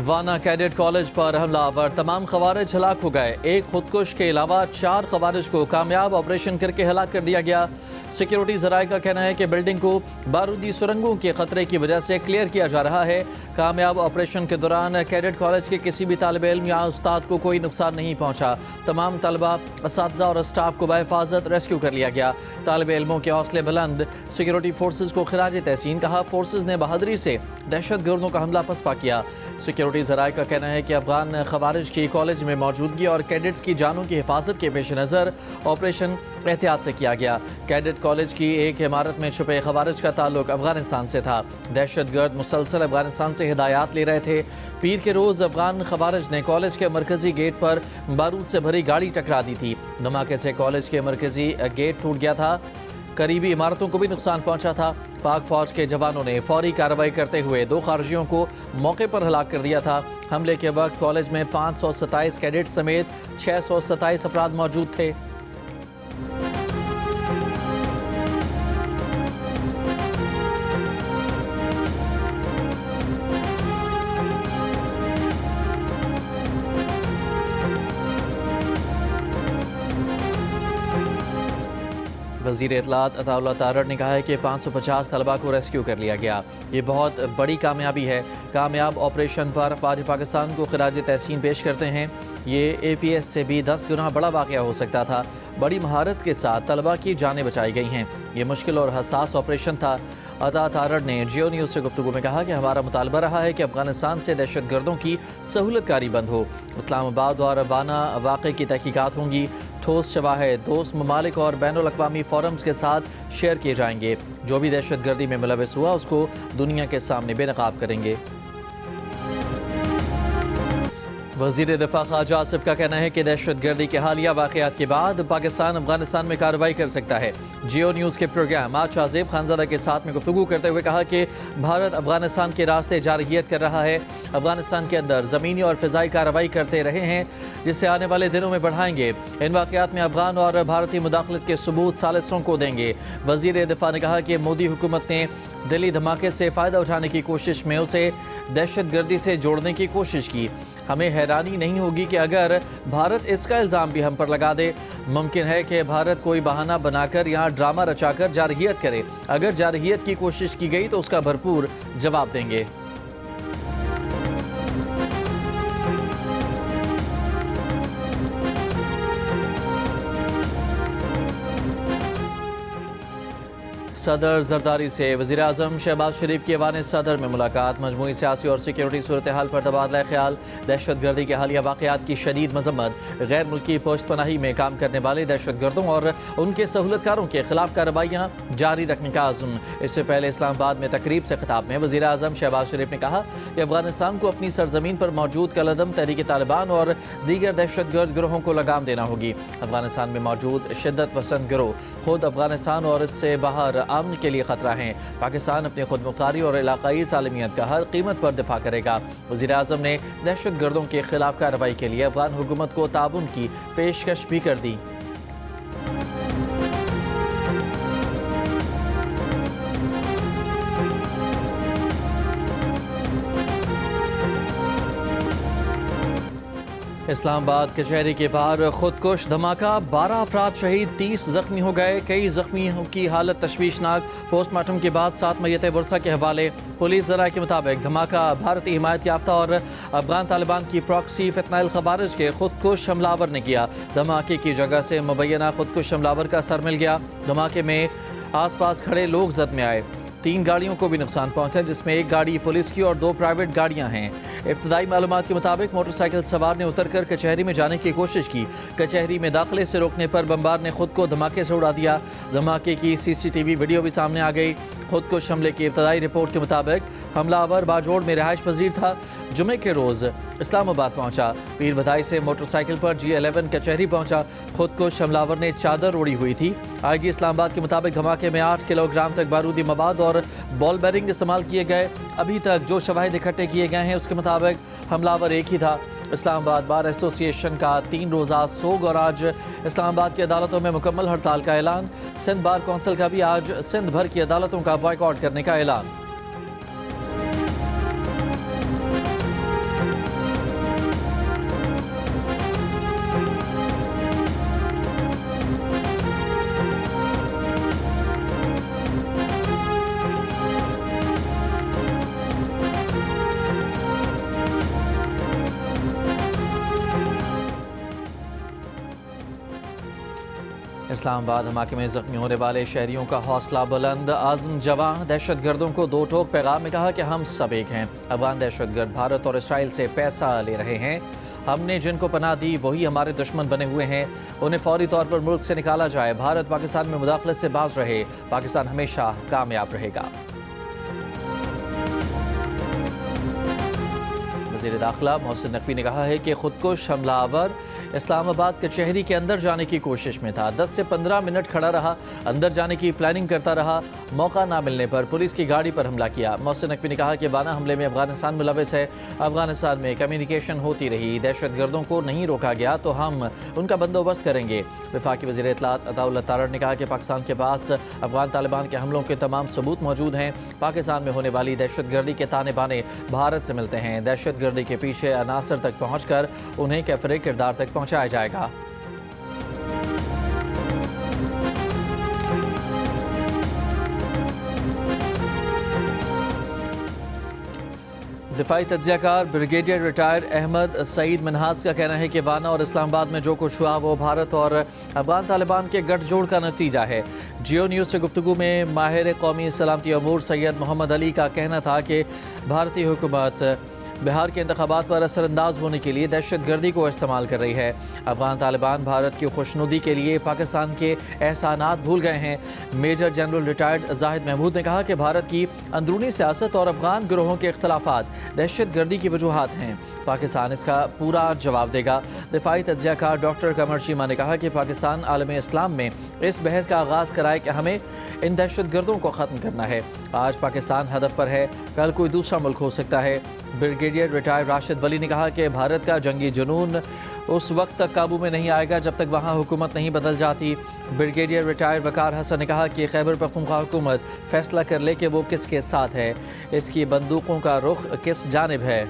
وانا cadet college پر حملہ آور، تمام خوارج ہلاک ہو گئے۔ ایک خودکش کے علاوہ 4 خوارج کو کامیاب آپریشن کر کے ہلاک کر دیا گیا۔ سیکیورٹی ذرائع کا کہنا ہے کہ بلڈنگ کو بارودی سرنگوں کے خطرے کی وجہ سے کلیئر کیا جا رہا ہے۔ کامیاب آپریشن کے دوران کیڈٹ کالج کے کسی بھی طالب علم یا استاد کو کوئی نقصان نہیں پہنچا۔ تمام طلبہ، اساتذہ اور اسٹاف کو بحفاظت ریسکیو کر لیا گیا۔ طالب علموں کے حوصلے بلند، سیکیورٹی فورسز کو خراج تحسین کہا۔ فورسز نے بہادری سے دہشت گردوں کا حملہ پسپا کیا۔ سیکیورٹی ذرائع کا کہنا ہے کہ افغان خوارج کی کالج میں موجودگی اور کیڈٹس کی جانوں کی حفاظت کے پیش نظر آپریشن احتیاط سے کیا گیا۔ کیڈٹ کالج کی ایک عمارت میں چھپے خوارج کا تعلق افغانستان سے تھا۔ دہشت گرد مسلسل افغانستان سے ہدایات لے رہے تھے۔ پیر کے روز افغان خوارج نے کالج کے مرکزی گیٹ پر بارود سے بھری گاڑی ٹکرا دی تھی۔ دھماکے سے کالج کے مرکزی گیٹ ٹوٹ گیا تھا۔ قریبی عمارتوں کو بھی نقصان پہنچا تھا۔ پاک فوج کے جوانوں نے فوری کارروائی کرتے ہوئے 2 خارجیوں کو موقع پر ہلاک کر دیا تھا۔ حملے کے وقت کالج میں 527 کیڈٹ سمیت 627 افراد موجود تھے۔ وزیر اطلاعات عطا اللہ تارڑ نے کہا ہے کہ 550 طلباء کو ریسکیو کر لیا گیا۔ یہ بہت بڑی کامیابی ہے۔ کامیاب آپریشن پر افواج پاکستان کو خراج تحسین پیش کرتے ہیں۔ یہ اے پی ایس سے بھی 10 گنا بڑا واقعہ ہو سکتا تھا۔ بڑی مہارت کے ساتھ طلباء کی جانیں بچائی گئی ہیں۔ یہ مشکل اور حساس آپریشن تھا۔ عطا تارڑ نے جیو نیوز سے گفتگو میں کہا کہ ہمارا مطالبہ رہا ہے کہ افغانستان سے دہشت گردوں کی سہولت کاری بند ہو۔ اسلام آباد اور وانا واقعے کی تحقیقات ہوں گی۔ ٹھوس شواہد دوست ممالک اور بین الاقوامی فورمز کے ساتھ شیئر کیے جائیں گے۔ جو بھی دہشت گردی میں ملوث ہوا اس کو دنیا کے سامنے بے نقاب کریں گے۔ وزیر دفاع خواجہ آصف کا کہنا ہے کہ دہشت گردی کے حالیہ واقعات کے بعد پاکستان افغانستان میں کارروائی کر سکتا ہے۔ جیو نیوز کے پروگرام آج شاہزیب خانزادہ کے ساتھ میں گفتگو کرتے ہوئے کہا کہ بھارت افغانستان کے راستے جارحیت کر رہا ہے۔ افغانستان کے اندر زمینی اور فضائی کارروائی کرتے رہے ہیں جسے آنے والے دنوں میں بڑھائیں گے۔ ان واقعات میں افغان اور بھارتی مداخلت کے ثبوت ثالثوں کو دیں گے۔ وزیر دفاع نے کہا کہ مودی حکومت نے دلی دھماکے سے فائدہ اٹھانے کی کوشش میں اسے دہشت گردی سے جوڑنے کی کوشش کی۔ ہمیں حیرانی نہیں ہوگی کہ اگر بھارت اس کا الزام بھی ہم پر لگا دے۔ ممکن ہے کہ بھارت کوئی بہانہ بنا کر یا ڈرامہ رچا کر جارحیت کرے۔ اگر جارحیت کی کوشش کی گئی تو اس کا بھرپور جواب دیں گے۔ صدر زرداری سے وزیر اعظم شہباز شریف کی ایوان صدر میں ملاقات۔ مجموعی سیاسی اور سیکیورٹی صورتحال پر تبادلہ خیال۔ دہشت گردی کے حالیہ واقعات کی شدید مذمت۔ غیر ملکی پشت پناہی میں کام کرنے والے دہشت گردوں اور ان کے سہولت کاروں کے خلاف کارروائیاں جاری رکھنے کا عزم۔ اس سے پہلے اسلام آباد میں تقریب سے خطاب میں وزیر اعظم شہباز شریف نے کہا کہ افغانستان کو اپنی سرزمین پر موجود کالعدم تحریک طالبان اور دیگر دہشت گرد گروہوں کو لگام دینا ہوگی۔ افغانستان میں موجود شدت پسند گروہ خود افغانستان اور اس سے باہر امن کے لیے خطرہ ہیں۔ پاکستان اپنی خود مختاری اور علاقائی سالمیت کا ہر قیمت پر دفاع کرے گا۔ وزیر اعظم نے دہشت گردوں کے خلاف کارروائی کے لیے افغان حکومت کو تعاون کی پیشکش بھی کر دی۔ اسلام آباد کچہری کے باہر خودکش دھماکہ، 12 افراد شہید، 30 زخمی ہو گئے۔ کئی زخمیوں کی حالت تشویشناک۔ پوسٹ مارٹم کے بعد 7 میتیں ورثہ کے حوالے۔ پولیس ذرائع کے مطابق دھماکہ بھارتی حمایت یافتہ اور افغان طالبان کی پراکسی فتنہ الخوارج کے خودکش حملہ آور نے کیا۔ دھماکے کی جگہ سے مبینہ خودکش حملہ آور کا سر مل گیا۔ دھماکے میں آس پاس کھڑے لوگ زد میں آئے۔ 3 گاڑیوں کو بھی نقصان پہنچا جس میں 1 گاڑی پولیس کی اور 2 پرائیویٹ گاڑیاں ہیں۔ ابتدائی معلومات کے مطابق موٹر سائیکل سوار نے اتر کر کچہری میں جانے کی کوشش کی۔ کچہری میں داخلے سے روکنے پر بمبار نے خود کو دھماکے سے اڑا دیا۔ دھماکے کی CCTV ویڈیو بھی سامنے آ گئی۔ خودکش حملے کی ابتدائی رپورٹ کے مطابق حملہ آور باجوڑ میں رہائش پذیر تھا۔ جمعے کے روز اسلام آباد پہنچا۔ پیر بھدائی سے موٹر سائیکل پر G11 کچہری پہنچا۔ خودکش حملہ آور نے چادر اوڑی ہوئی تھی۔ IG اسلام آباد کے مطابق دھماکے میں 8 کلو گرام تک بارودی مواد اور بال بیرنگ استعمال کیے گئے۔ ابھی تک جو شواہد اکٹھے کیے گئے ہیں اس کے مطابق حملہ آور ایک ہی تھا۔ اسلام آباد بار ایسوسی ایشن کا 3 روزہ سوگ اور آج اسلام آباد کی عدالتوں میں مکمل ہڑتال کا اعلان۔ سندھ بار کونسل کا بھی آج سندھ بھر کی عدالتوں کا بائیکاٹ کرنے کا اعلان۔ اسلام آباد دھماکے میں زخمی ہونے والے شہریوں کا حوصلہ بلند، عزم جواں، دہشت گردوں کو دو ٹوک پیغام میں کہا کہ ہم سب ایک ہیں۔ افغان دہشت گرد بھارت اور اسرائیل سے پیسہ لے رہے ہیں، ہم نے جن کو پناہ دی وہی ہمارے دشمن بنے ہوئے ہیں، انہیں فوری طور پر ملک سے نکالا جائے۔ بھارت پاکستان میں مداخلت سے باز رہے، پاکستان ہمیشہ کامیاب رہے گا۔ وزیر داخلہ محسن نقوی نے کہا ہے کہ خودکش حملہ آور اسلام آباد کچہری کے اندر جانے کی کوشش میں تھا، 10 سے 15 منٹ کھڑا رہا، اندر جانے کی پلاننگ کرتا رہا، موقع نہ ملنے پر پولیس کی گاڑی پر حملہ کیا۔ محسن نقوی نے کہا کہ وانا حملے میں افغانستان ملوث ہے، افغانستان میں کمیونیکیشن ہوتی رہی، دہشت گردوں کو نہیں روکا گیا تو ہم ان کا بندوبست کریں گے۔ وفاقی وزیر اطلاعات عطاءاللہ تارڑ نے کہا کہ پاکستان کے پاس افغان طالبان کے حملوں کے تمام ثبوت موجود ہیں، پاکستان میں ہونے والی دہشت گردی کے تانے بانے بھارت سے ملتے ہیں، دہشت گردی کے پیچھے عناصر تک پہنچ کر انہیں کیفر کردار تک پہنچایا جائے گا۔ دفاعی تجزیہ کار بریگیڈیئر ریٹائر احمد سعید منہاس کا کہنا ہے کہ وانا اور اسلام آباد میں جو کچھ ہوا وہ بھارت اور افغان طالبان کے گٹھ جوڑ کا نتیجہ ہے۔ جیو نیوز سے گفتگو میں ماہر قومی سلامتی امور سید محمد علی کا کہنا تھا کہ بھارتی حکومت بہار کے انتخابات پر اثر انداز ہونے کے لیے دہشت گردی کو استعمال کر رہی ہے۔ افغان طالبان بھارت کی خوشنودی کے لیے پاکستان کے احسانات بھول گئے ہیں۔ میجر جنرل ریٹائرڈ زاہد محمود نے کہا کہ بھارت کی اندرونی سیاست اور افغان گروہوں کے اختلافات دہشت گردی کی وجوہات ہیں، پاکستان اس کا پورا جواب دے گا۔ دفاعی تجزیہ کار ڈاکٹر قمر چیمہ نے کہا کہ پاکستان عالم اسلام میں اس بحث کا آغاز کرائے کہ ہمیں ان دہشت گردوں کو ختم کرنا ہے۔ آج پاکستان ہدف پر ہے، کل کوئی دوسرا ملک ہو سکتا ہے۔ بریگیڈیئر ریٹائر راشد ولی نے کہا کہ بھارت کا جنگی جنون اس وقت تک قابو میں نہیں آئے گا جب تک وہاں حکومت نہیں بدل جاتی۔ بریگیڈیئر ریٹائر وقار حسن نے کہا کہ خیبر پختونخوا حکومت فیصلہ کر لے کہ وہ کس کے ساتھ ہے، اس کی بندوقوں کا رخ کس جانب ہے۔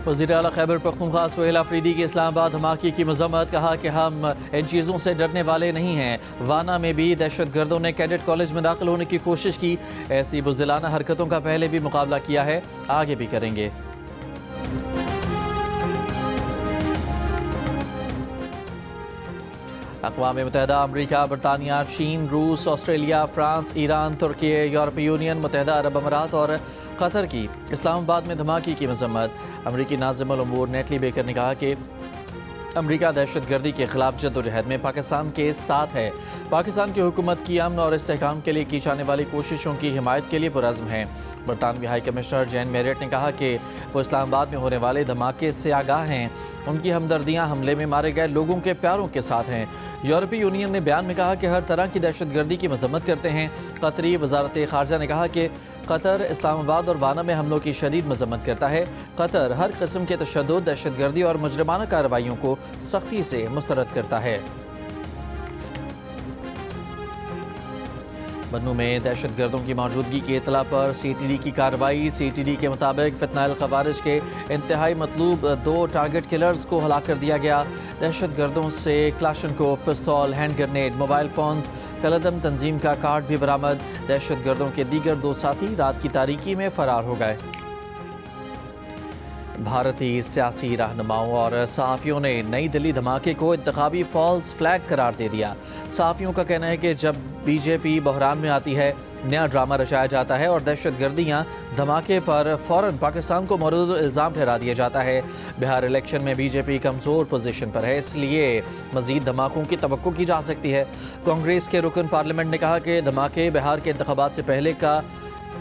وزیر اعلیٰ خیبر پختونخوا سہیل آفریدی کی اسلام آباد دھماکے کی مذمت، کہا کہ ہم ان چیزوں سے ڈرنے والے نہیں ہیں۔ وانا میں بھی دہشت گردوں نے کیڈٹ کالج میں داخل ہونے کی کوشش کی، ایسی بزدلانہ حرکتوں کا پہلے بھی مقابلہ کیا ہے، آگے بھی کریں گے۔ اقوام متحدہ، امریکہ، برطانیہ، چین، روس، آسٹریلیا، فرانس، ایران، ترکی، یورپی یونین، متحدہ عرب امارات اور قطر کی اسلام آباد میں دھماکے کی مذمت۔ امریکی ناظم الامور نیٹلی بیکر نے کہا کہ امریکہ دہشت گردی کے خلاف جدوجہد میں پاکستان کے ساتھ ہے، پاکستان کی حکومت کی امن اور استحکام کے لیے کی جانے والی کوششوں کی حمایت کے لیے پرعزم ہے۔ برطانوی ہائی کمشنر جین میریٹ نے کہا کہ وہ اسلام آباد میں ہونے والے دھماکے سے آگاہ ہیں، ان کی ہمدردیاں حملے میں مارے گئے لوگوں کے پیاروں کے ساتھ ہیں۔ یورپی یونین نے بیان میں کہا کہ ہر طرح کی دہشت گردی کی مذمت کرتے ہیں۔ قطری وزارت خارجہ نے کہا کہ قطر اسلام آباد اور وانا میں حملوں کی شدید مذمت کرتا ہے۔ قطر ہر قسم کے تشدد، دہشت گردی اور مجرمانہ کارروائیوں کو سختی سے مسترد کرتا ہے۔ بنوں میں دہشت گردوں کی موجودگی کی اطلاع پر سی ٹی ڈی کی کارروائی۔ سی ٹی ڈی کے مطابق فتنہ الخوارج کے انتہائی مطلوب 2 ٹارگٹ کلرز کو ہلاک کر دیا گیا۔ دہشت گردوں سے کلاشنکوف، پستول، ہینڈ گرنیڈ، موبائل فونز، کالعدم تنظیم کا کارڈ بھی برآمد۔ دہشت گردوں کے دیگر 2 ساتھی رات کی تاریکی میں فرار ہو گئے۔ بھارتی سیاسی رہنماؤں اور صحافیوں نے نئی دلی دھماکے کو انتخابی فالس فلیگ قرار دے دیا۔ صحافیوں کا کہنا ہے کہ جب بی جے پی بحران میں آتی ہے، نیا ڈرامہ رچایا جاتا ہے اور دہشت گردیاں دھماکے پر فوراً پاکستان کو مورد الزام ٹھہرا دیا جاتا ہے۔ بہار الیکشن میں بی جے پی کمزور پوزیشن پر ہے، اس لیے مزید دھماکوں کی توقع کی جا سکتی ہے۔ کانگریس کے رکن پارلیمنٹ نے کہا کہ دھماکے بہار کے انتخابات سے پہلے کا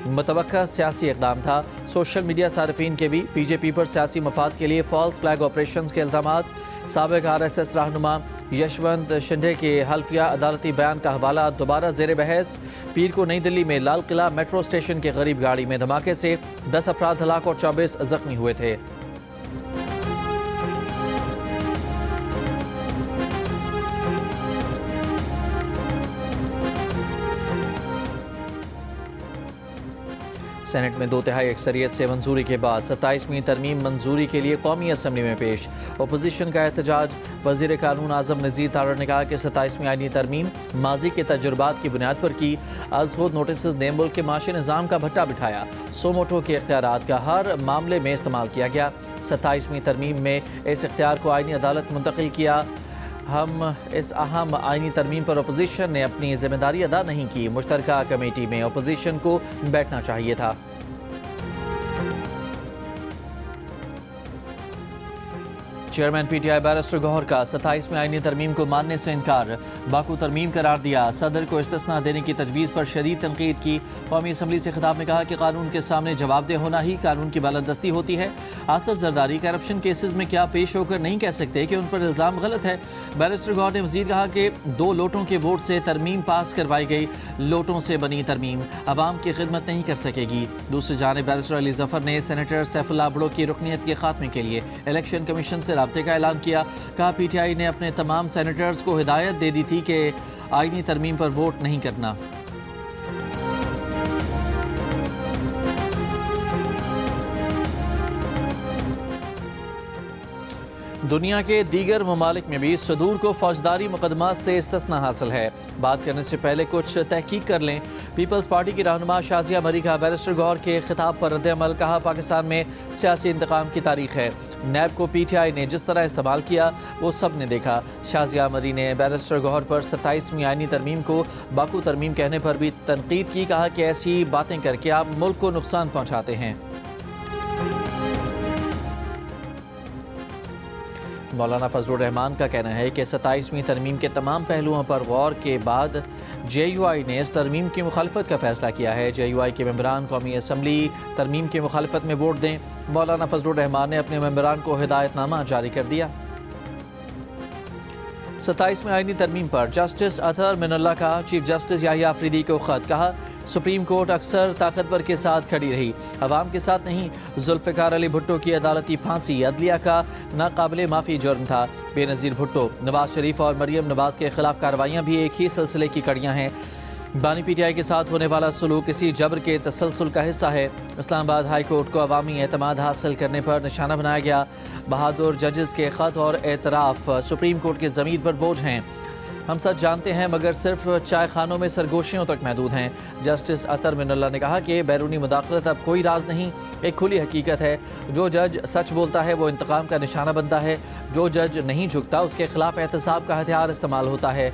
متوقع سیاسی اقدام تھا۔ سوشل میڈیا صارفین کے بھی بی جے پی پر سیاسی مفاد کے لیے فالس فلیگ آپریشنز کے الزامات۔ سابق آر ایس ایس رہنما یشونت شنڈے کے حلفیہ عدالتی بیان کا حوالہ دوبارہ زیر بحث۔ پیر کو نئی دلی میں لال قلعہ میٹرو اسٹیشن کے قریب گاڑی میں دھماکے سے 10 افراد ہلاک اور 24 زخمی ہوئے تھے۔ سینٹ میں 2/3 اکثریت سے منظوری کے بعد 27ویں ترمیم منظوری کے لیے قومی اسمبلی میں پیش۔ اپوزیشن کا احتجاج۔ وزیر قانون اعظم نذیر تارڑ نے کہا کہ 27ویں آئینی ترمیم ماضی کے تجربات کی بنیاد پر کی۔ از خود نوٹسز نے ملک کے معاشی نظام کا بھٹا بٹھایا۔ سو موٹو کے اختیارات کا ہر معاملے میں استعمال کیا گیا۔ 27ویں ترمیم میں اس اختیار کو آئینی عدالت منتقل کیا۔ ہم اس اہم آئینی ترمیم پر اپوزیشن نے اپنی ذمہ داری ادا نہیں کی، مشترکہ کمیٹی میں اپوزیشن کو بیٹھنا چاہیے تھا۔ Chairman P T I barrister Gohar کا 27ویں آئینی ترمیم کو ماننے سے انکار، باکو ترمیم قرار دیا، صدر کو استثناء دینے کی تجویز پر شدید تنقید کی۔ قومی اسمبلی سے خطاب میں کہا کہ قانون کے سامنے جواب دہ ہونا ہی قانون کی بالادستی ہوتی ہے۔ آصف زرداری کرپشن کیسز میں کیا پیش ہو کر نہیں کہہ سکتے کہ ان پر الزام غلط ہے۔ بیرسٹر گوہر نے مزید کہا کہ 2 لوٹوں کے ووٹ سے ترمیم پاس کروائی گئی، لوٹوں سے بنی ترمیم عوام کی خدمت نہیں کر سکے گی۔ دوسری جانب بیرسٹر علی ظفر نے سینیٹر سیف اللہ بڑو کی رکنیت کے خاتمے کے لیے الیکشن کمیشن سے رابطے کا اعلان کیا۔ کہا پی ٹی آئی نے اپنے تمام سینیٹرز کو ہدایت دے دی تھی کہ آئینی ترمیم پر ووٹ نہیں کرنا۔ دنیا کے دیگر ممالک میں بھی صدور کو فوجداری مقدمات سے استثناء حاصل ہے۔ بات کرنے سے پہلے کچھ تحقیق کر لیں۔ پیپلز پارٹی کی رہنما شازیہ مری کا بیرسٹر گوہر کے خطاب پر رد عمل، کہا پاکستان میں سیاسی انتقام کی تاریخ ہے، نیب کو پی ٹی آئی نے جس طرح استعمال کیا وہ سب نے دیکھا۔ شازیہ مری نے بیرسٹر گوہر پر 27ویں آئینی ترمیم کو باکو ترمیم کہنے پر بھی تنقید کی، کہا کہ ایسی باتیں کر کے آپ ملک کو نقصان پہنچاتے ہیں۔ مولانا فضل الرحمان کا کہنا ہے کہ 27ویں ترمیم کے تمام پہلوؤں پر غور کے بعد جے یو آئی نے اس ترمیم کی مخالفت کا فیصلہ کیا ہے۔ جے یو آئی کے ممبران قومی اسمبلی ترمیم کی مخالفت میں ووٹ دیں۔ مولانا فضل الرحمان نے اپنے ممبران کو ہدایت نامہ جاری کر دیا۔ 27ویں آئینی ترمیم پر جسٹس اطہر من اللہ کا چیف جسٹس یحییٰ آفریدی کو خط، کہا سپریم کورٹ اکثر طاقتور کے ساتھ کھڑی رہی، عوام کے ساتھ نہیں۔ ذوالفقار علی بھٹو کی عدالتی پھانسی عدلیہ کا ناقابل معافی جرم تھا۔ بے نظیر بھٹو، نواز شریف اور مریم نواز کے خلاف کارروائیاں بھی ایک ہی سلسلے کی کڑیاں ہیں۔ بانی پی ٹی آئی کے ساتھ ہونے والا سلوک کسی جبر کے تسلسل کا حصہ ہے۔ اسلام آباد ہائی کورٹ کو عوامی اعتماد حاصل کرنے پر نشانہ بنایا گیا۔ بہادر ججز کے خط اور اعتراف سپریم کورٹ کی ضمیر پر بوجھ ہیں۔ ہم سچ جانتے ہیں مگر صرف چائے خانوں میں سرگوشیوں تک محدود ہیں۔ جسٹس اطہر من اللہ نے کہا کہ بیرونی مداخلت اب کوئی راز نہیں، ایک کھلی حقیقت ہے۔ جو جج سچ بولتا ہے وہ انتقام کا نشانہ بنتا ہے، جو جج نہیں جھکتا اس کے خلاف احتساب کا ہتھیار استعمال ہوتا ہے۔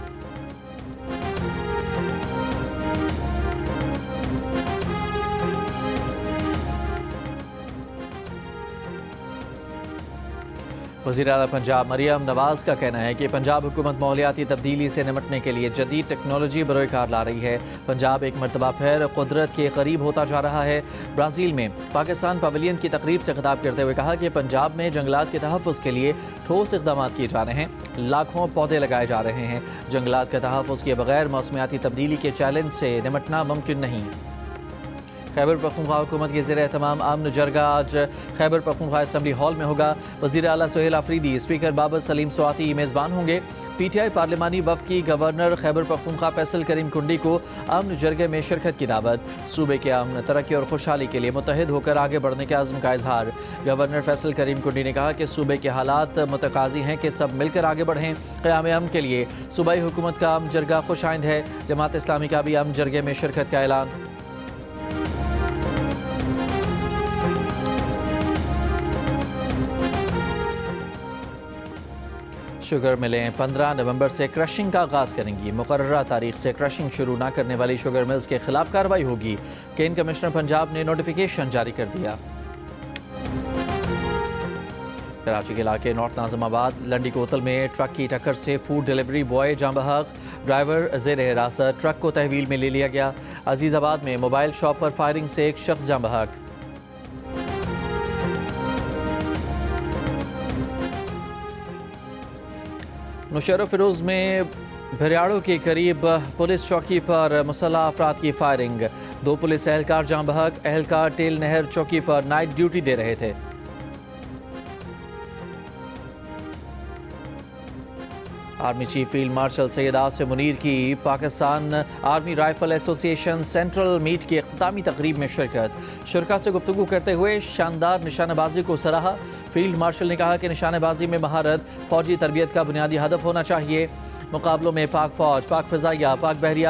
وزیر اعلیٰ پنجاب مریم نواز کا کہنا ہے کہ پنجاب حکومت ماحولیاتی تبدیلی سے نمٹنے کے لیے جدید ٹیکنالوجی بروئے کار لا رہی ہے۔ پنجاب ایک مرتبہ پھر قدرت کے قریب ہوتا جا رہا ہے۔ برازیل میں پاکستان پویلین کی تقریب سے خطاب کرتے ہوئے کہا کہ پنجاب میں جنگلات کے تحفظ کے لیے ٹھوس اقدامات کیے جا رہے ہیں، لاکھوں پودے لگائے جا رہے ہیں۔ جنگلات کے تحفظ کے بغیر موسمیاتی تبدیلی کے چیلنج سے نمٹنا ممکن نہیں۔ خیبر پختونخوا حکومت کے زیر اہتمام امن جرگہ آج خیبر پختونخوا اسمبلی ہال میں ہوگا۔ وزیر اعلیٰ سہیل آفریدی، اسپیکر بابر سلیم سواتی میزبان ہوں گے۔ پی ٹی آئی پارلیمانی وفد کی گورنر خیبر پختونخوا فیصل کریم کنڈی کو امن جرگے میں شرکت کی دعوت۔ صوبے کے امن، ترقی اور خوشحالی کے لیے متحد ہو کر آگے بڑھنے کے عزم کا اظہار۔ گورنر فیصل کریم کنڈی نے کہا کہ صوبے کے حالات متقاضی ہیں کہ سب مل کر آگے بڑھیں۔ قیام امن کے لیے صوبائی حکومت کا امن جرگہ خوش آئند ہے۔ جماعت اسلامی کا بھی امن جرگے میں شرکت کا اعلان۔ شوگر ملیں 15 نومبر سے کرشنگ کا آغاز کریں گی۔ مقررہ تاریخ سے کرشنگ شروع نہ کرنے والی شوگر ملز کے خلاف کارروائی ہوگی۔ کین کمشنر پنجاب نے نوٹیفیکیشن جاری کر دیا۔ کراچی کے علاقے نارتھ ناظم آباد لنڈی کوتل میں ٹرک کی ٹکر سے فوڈ ڈیلیوری بوائے جاں بحق، ڈرائیور زیر حراست، ٹرک کو تحویل میں لے لیا گیا۔ عزیز آباد میں موبائل شاپ پر فائرنگ سے ایک شخص جاں بحق۔ نوشہر و فیروز میں بھریاڑوں کے قریب پولیس چوکی پر مسلح افراد کی فائرنگ، 2 پولیس اہلکار جاں بحق۔ اہلکار ٹیل نہر چوکی پر نائٹ ڈیوٹی دے رہے تھے۔ Army chief field marshal Syed Asim Munir کی پاکستان آرمی رائفل ایسوسی ایشن سینٹرل میٹ کی اختتامی تقریب میں شرکت۔ شرکاء سے گفتگو کرتے ہوئے شاندار نشانہ بازی کو سراہا۔ فیلڈ مارشل نے کہا کہ نشانہ بازی میں مہارت فوجی تربیت کا بنیادی ہدف ہونا چاہیے۔ مقابلوں میں پاک فوج، پاک فضائیہ، پاک بحریہ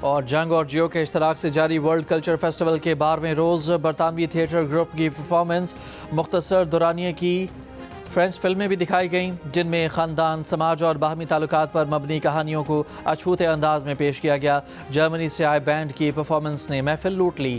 اور جنگ اور جیو کے اشتراک سے جاری ورلڈ کلچر فیسٹیول کے 12ویں روز برطانوی تھیٹر گروپ کی پرفارمنس مختصر دورانیے کی فرینچ فلمیں بھی دکھائی گئیں جن میں خاندان، سماج اور باہمی تعلقات پر مبنی کہانیوں کو اچھوتے انداز میں پیش کیا گیا۔ جرمنی سے آئے بینڈ کی پرفارمنس نے محفل لوٹ لی۔